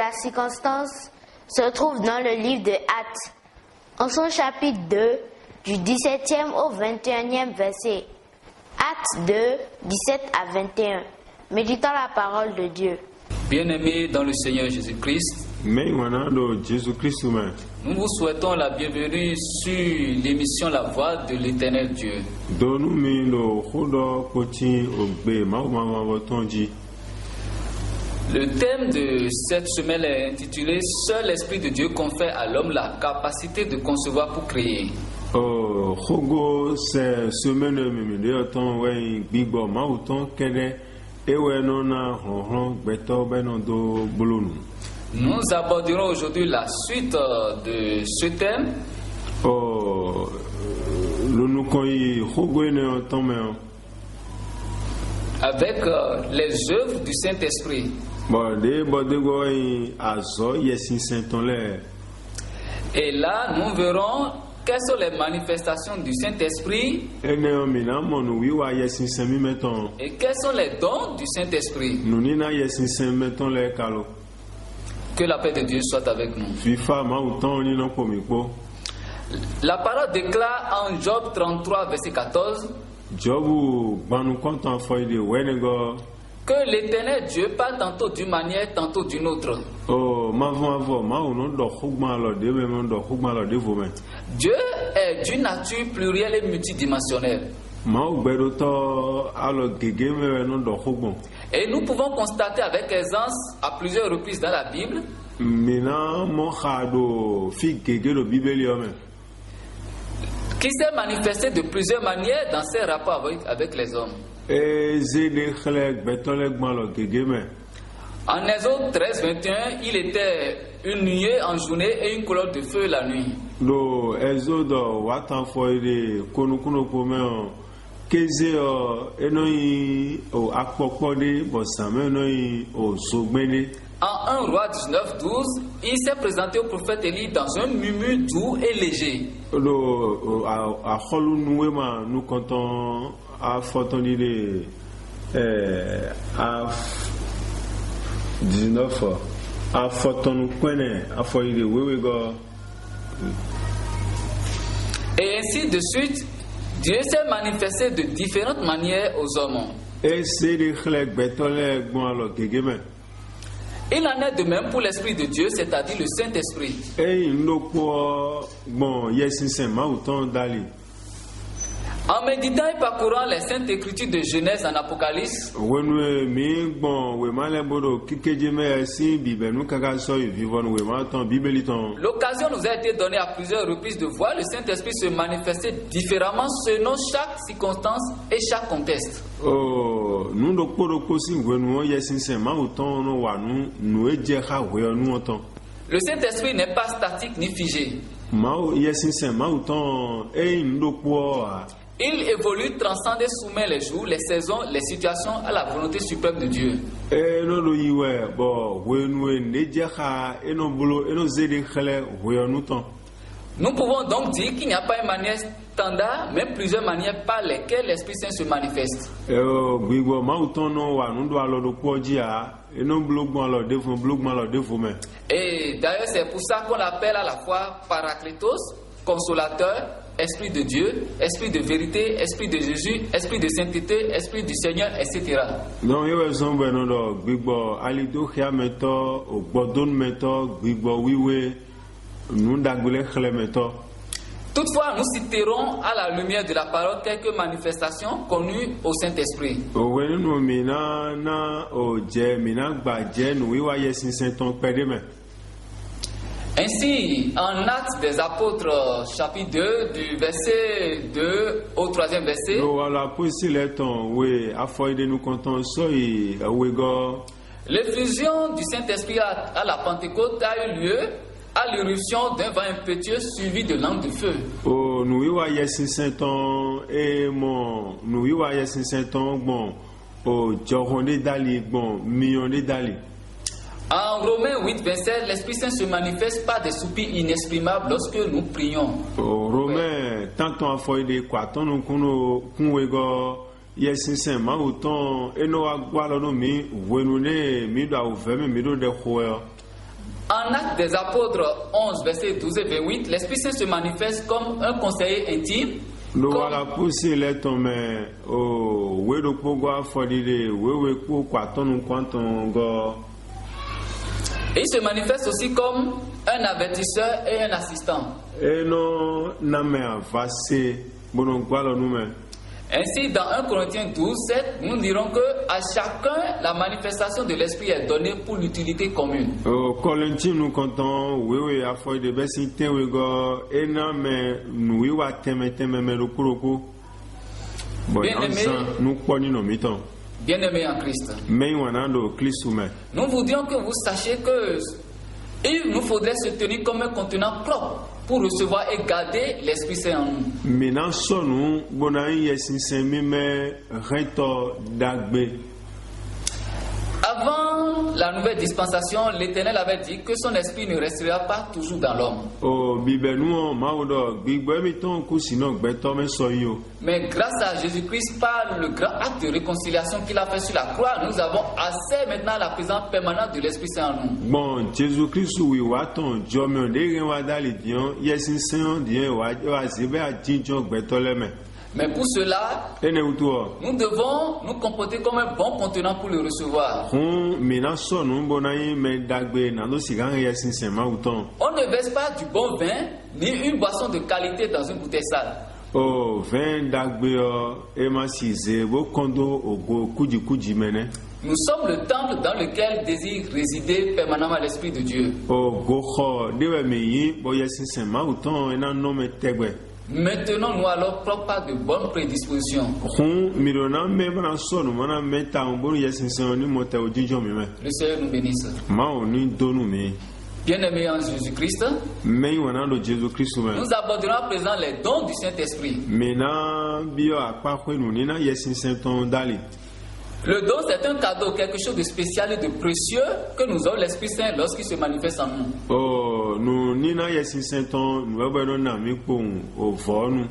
la circonstance se trouve dans le livre de Actes, en son chapitre 2, du 17e au 21e verset. Actes 2, 17 à 21. Méditons la parole de Dieu. Bien-aimés dans le Seigneur Jésus-Christ, nous vous souhaitons la bienvenue sur l'émission La Voix de l'Éternel Dieu. Le thème de cette semaine est intitulé « Seul l'Esprit de Dieu confère à l'homme la capacité de concevoir pour créer ». Nous aborderons aujourd'hui la suite de ce thème. Avec les œuvres du Saint-Esprit. Et là, nous verrons quelles sont les manifestations du Saint-Esprit et quels sont les dons du Saint-Esprit. Que la paix de Dieu soit avec nous. La parole déclare en Job 33, verset 14 que l'Éternel Dieu parle tantôt d'une manière, tantôt d'une autre. Dieu est d'une nature plurielle et multidimensionnelle. Et nous pouvons constater avec aisance à plusieurs reprises dans la Bible qui s'est manifesté de plusieurs manières dans ses rapports avec les hommes. En Exode 13, 21, il était une nuée en journée et une colonne de feu la nuit. En 1 Roi 19, 12, il s'est présenté au prophète Élie dans un murmure doux et léger. Et ainsi de suite, Dieu s'est manifesté de différentes manières aux hommes. Il en est de même pour l'Esprit de Dieu, c'est-à-dire le Saint-Esprit. En méditant et parcourant les Saintes Écritures de Genèse en Apocalypse, l'occasion nous a été donnée à plusieurs reprises de voir le Saint-Esprit se manifester différemment selon chaque circonstance et chaque contexte. Le Saint-Esprit n'est pas statique ni figé. Il évolue, transcende et soumet les jours, les saisons, les situations à la volonté suprême de Dieu. Nous pouvons donc dire qu'il n'y a pas une manière standard, mais plusieurs manières par lesquelles l'Esprit Saint se manifeste. Et d'ailleurs, c'est pour ça qu'on l'appelle à la fois Paraclétos, consolateur, Esprit de Dieu, Esprit de vérité, Esprit de Jésus, Esprit de sainteté, Esprit du Seigneur, etc. Toutefois, nous citerons à la lumière de la parole quelques manifestations connues au Saint-Esprit. Ainsi, en Actes des Apôtres, chapitre 2, du verset 2 au 3e verset, l'effusion du Saint-Esprit à la Pentecôte a eu lieu à l'irruption d'un vent impétueux suivi de langue de feu. En Romains 8, 27, l'Esprit Saint se manifeste par des soupirs inexprimables lorsque nous prions. Romains, tant on a fait des quoi, tant on a yes ma autant et no agualo no mi wenune mi do aveme mi do de hoya. En Actes des Apôtres 11, versets 12 et 28, l'Esprit Saint se manifeste comme un conseiller intime. Lo wala pusi le tome o wedo pogwa fodide wewe ko kwatonu kwanton go. Et il se manifeste aussi comme un avertisseur et un assistant. Eno name avase bono gwalo nume. Ainsi, dans 1 Corinthiens 12, 7, nous dirons que à chacun la manifestation de l'Esprit est donnée pour l'utilité commune. O Korinti nu konton wewe afode besi tenwe go ena me nu wiwa teme me rokuroko. Bien-aimé, nous poni no miton. Bien-aimés en Christ, Mais wanando Christume. nous voudrions que vous sachiez que il nous faudrait se tenir comme un contenant propre pour recevoir et garder l'Esprit Saint en nous. Mina sonu bona yesin semime reto dagbe. Avant la nouvelle dispensation, l'Éternel avait dit que son esprit ne restera pas toujours dans l'homme. O bibenu maudo gbigbo mi ton kusino gbeto me soyo. Mais grâce à Jésus-Christ, par le grand acte de réconciliation qu'il a fait sur la croix, nous avons accès maintenant à la présence permanente de l'Esprit Saint en nous. Bon, Jésus Christ wi waton jomo de ren wa dali dion yesin sen dion wa zibe a jinjo gbeto leme. Mais pour cela, Ene utuo. nous devons nous comporter comme un bon contenant pour le recevoir. Hun mina sonu bona yi me dagbe na lo sigan yesin sen mauton. On ne verse pas du bon vin ni une boisson de qualité dans une bouteille sale. O vin dagbe o emasize bo kondo ogo kuji mene. Nous sommes le temple dans lequel désire résider permanemment l'Esprit de Dieu. O goho dewe me yi bo yesin sen mauton ena no me tegbe. Maintenons-nous alors propres par de bonnes prédispositions. Hun mirona me bana sonu mana meta ombonu yesin sen ni mota ojijo mi me. Le Seigneur nous bénisse. Ma oni donu mi. Bien-aimés en Jésus-Christ, Me wanando Jésus Christ me. nous aborderons à présent les dons du Saint-Esprit. Mena bio akpa kwenu ni na yesin sen ton dali. Le don, c'est un cadeau, quelque chose de spécial et de précieux que nous avons l'Esprit Saint lorsqu'il se manifeste en nous. Oh, nu ni na yesin sen ton nu ebe na mi pon o vonu.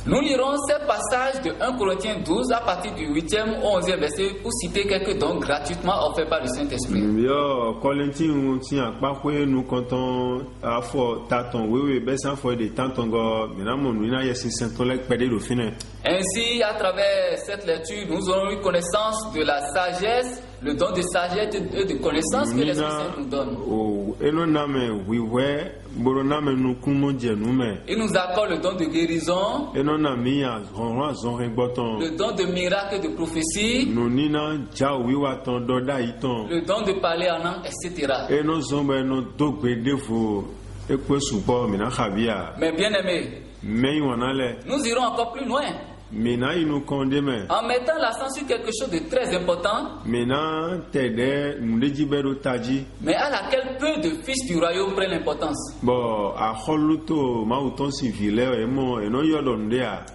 Nous lirons ces passages de 1 Corinthiens 12 à partir du 8e au 11e verset pour citer quelques dons gratuitement offerts par le Saint-Esprit. Yo Korinti unti akpa kwenu konton afo taton wewe besan fo de tanton go mena mo nu na yesin sen ton lek pede do fine. Ainsi, à travers cette lecture, nous aurons eu connaissance de la sagesse, le don de sagesse et de connaissance que l'Esprit Saint nous donne. O eno na me wiwe boro na me nu kumo je nu me. Il nous accorde le don de guérison, Eno na mi ya zon gboton. le don de miracle et de prophétie, Nu ni na ja wiwa ton do da iton. le don de parler en langue, etc. Eno zombe no dogbe defo ekwe supo mina khabia. Mais bien aimés, Me wanale nous irons encore plus loin mina inu konde me. en mettant l'accent sur quelque chose de très important, Mina tede nudeji bedo taji. mais à laquelle peu de fils du royaume prennent l'importance. Bo a holuto mauton civile emo eno yodon dia.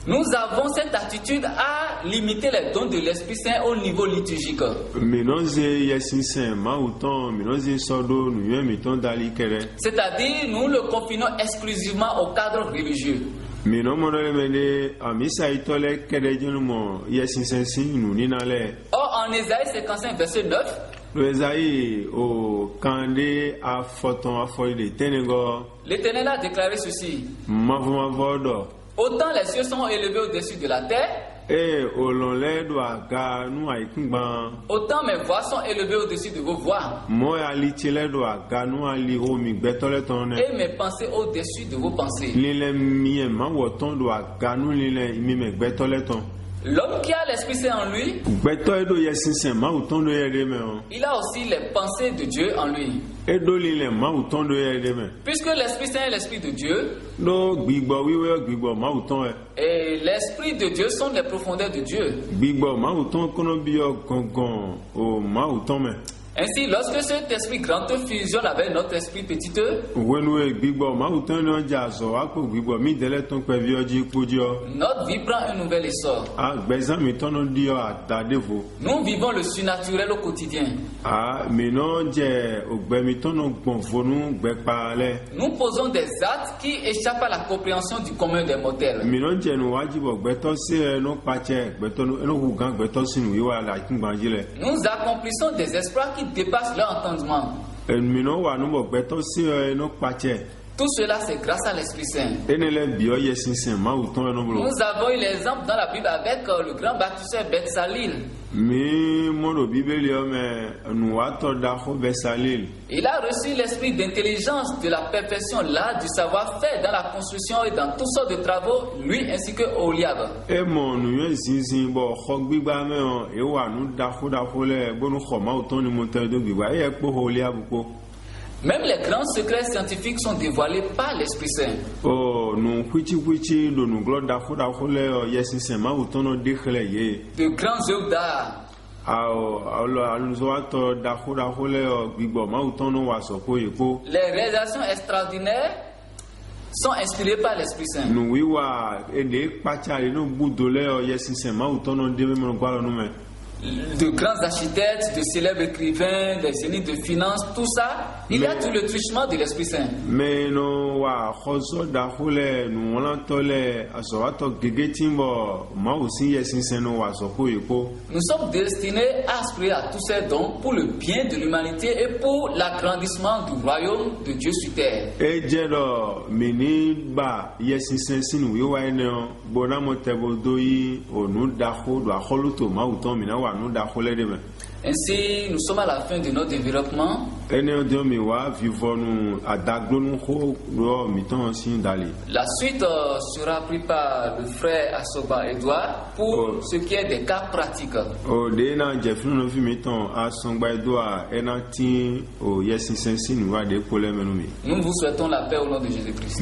Nous avons cette attitude à limiter les dons de l'Esprit Saint au niveau liturgique. Minoze yesin sen mauton minoze sodo nu yemiton dali kere. C'est-à-dire, nous le confinons exclusivement au cadre religieux. Mino monole mede amisa itole kere jenumo yesin sen sin nu ninale. Or, en Ésaïe 55, verset 9, Lo ezai o kande a foton a foyi de tenego l'Éternel a déclaré ceci. mavodo. Autant les cieux sont élevés au-dessus de la terre, E olonle do aga nu aikungban. autant mes voix sont élevées au-dessus de vos voix, Mo ali tile do aga nu ali ho mi gbetole tonne. et mes pensées au-dessus de vos pensées. Lile mi ma woton do aga nu lile mi me gbetole ton. L'homme qui a l'Esprit Saint en lui, Gbeto edo yesin sen ma woton do yede me o. il a aussi les pensées de Dieu en lui. Edo lile ma woton do yede me. Puisque l'Esprit Saint est l'Esprit de Dieu, Do gbigbo wiwe gbigbo ma woton e. et l'Esprit de Dieu sont les profondeurs de Dieu. Gbigbo ma woton kono bio gongon o ma woton me. Ainsi, lorsque cet esprit grand fusionne avec notre esprit petit, Wenu e gbigbo ma woton no jazo apo gbigbo mi dele ton pe bi oji kujo. notre vie prend un nouvel essor. A gbezan mi tono dio atadevo. Nous vivons le surnaturel au quotidien. A mi no je ogbe mi tono gbonfonu gbepa le. Nous posons des actes qui échappent à la compréhension du commun des mortels. Mi no je nu wajibo gbeto se no pache gbeto no hugan gbeto sinu wiwa la kingbanji le. Nous accomplissons des exploits qui dépassent leur entendement. Mino wa no bo gbeto si no pache. Tout cela, c'est grâce à l'Esprit Saint. Nous avons eu l'exemple dans la Bible avec le grand bâtisseur Betsalil. Il a reçu l'esprit d'intelligence, de la perfection, l'art du savoir-faire dans la construction et dans toutes sortes de travaux, lui ainsi que Oliab. Même les grands secrets scientifiques sont dévoilés par l'Esprit Saint. De grands œuvres d'art. Les réalisations extraordinaires sont inspirées par l'Esprit Saint. De grands architectes, de célèbres écrivains, des génies de finance, tout ça, il y a tout le truchement de l'Esprit Saint. Nous sommes destinés à aspirer à tous ces dons pour le bien de l'humanité et pour l'agrandissement du royaume de Dieu sur terre. Ainsi, nous sommes à la fin de notre développement. La suite sera prise par le frère Asoba Edouard pour ce qui est des cas pratiques. Nous vous souhaitons la paix au nom de Jésus-Christ.